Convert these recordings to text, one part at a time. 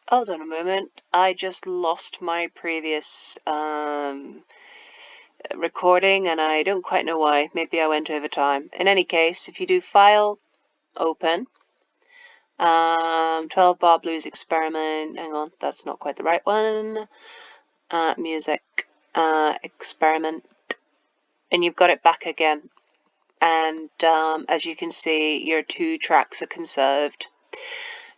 Hold on a moment. I just lost my previous recording and I don't quite know why. Maybe I went over time. In any case, if you do File, Open, 12 Bar Blues Experiment. Hang on, that's not quite the right one. Music, Experiment. And you've got it back again. And as you can see, your 2 tracks are conserved.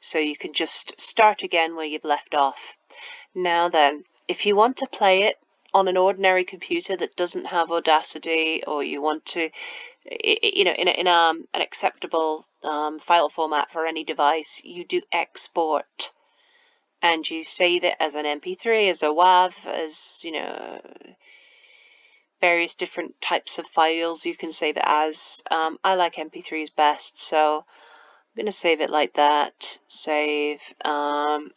So you can just start again where you've left off. Now then, if you want to play it on an ordinary computer that doesn't have Audacity, or you want to, you know, in an acceptable file format for any device, you do export, and you save it as an MP3, as a WAV, as, you know, various different types of files you can save it as. I like MP3s best, so I'm going to save it like that. Save. I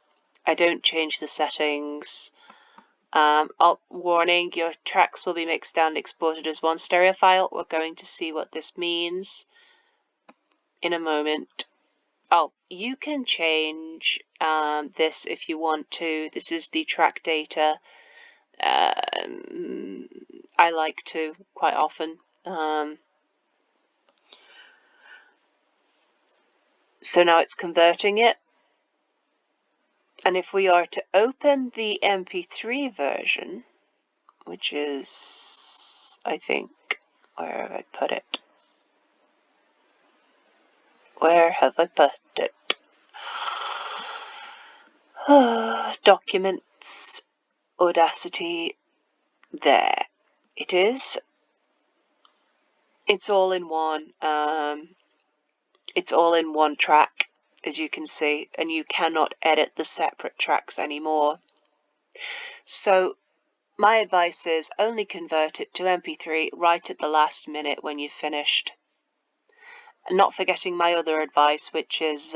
don't change the settings. Warning, your tracks will be mixed and exported as one stereo file. We're going to see what this means in a moment. Oh, you can change this if you want to. This is the track data. I like to quite often. So now it's converting it. And if we are to open the MP3 version, which is, I think, where have I put it? Where have I put it? Documents, Audacity, there it is. It's all in one. It's all in one track, as you can see, and you cannot edit the separate tracks anymore. So my advice is only convert it to MP3 right at the last minute when you've finished. And not forgetting my other advice, which is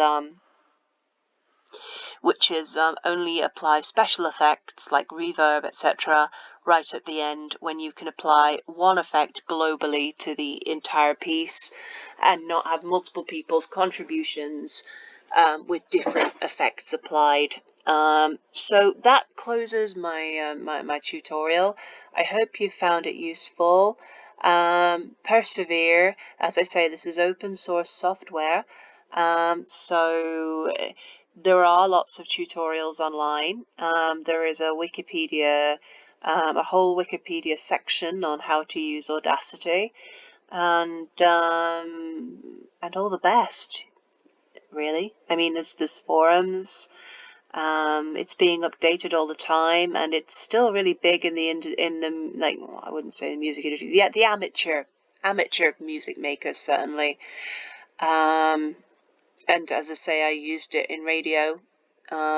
only apply special effects like reverb, etc., right at the end, when you can apply one effect globally to the entire piece and not have multiple people's contributions with different effects applied. So that closes my tutorial. I hope you found it useful. Persevere. As I say, this is open source software, so there are lots of tutorials online. There is a Wikipedia, a whole Wikipedia section on how to use Audacity, and all the best, really. I mean, there's forums. It's being updated all the time, and it's still really big in the like, well, I wouldn't say the music industry, the amateur music makers, certainly. And as I say, I used it in radio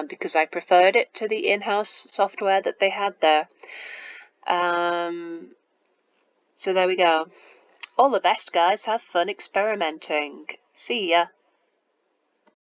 because I preferred it to the in-house software that they had there. So there we go. All the best, guys. Have fun experimenting. See ya.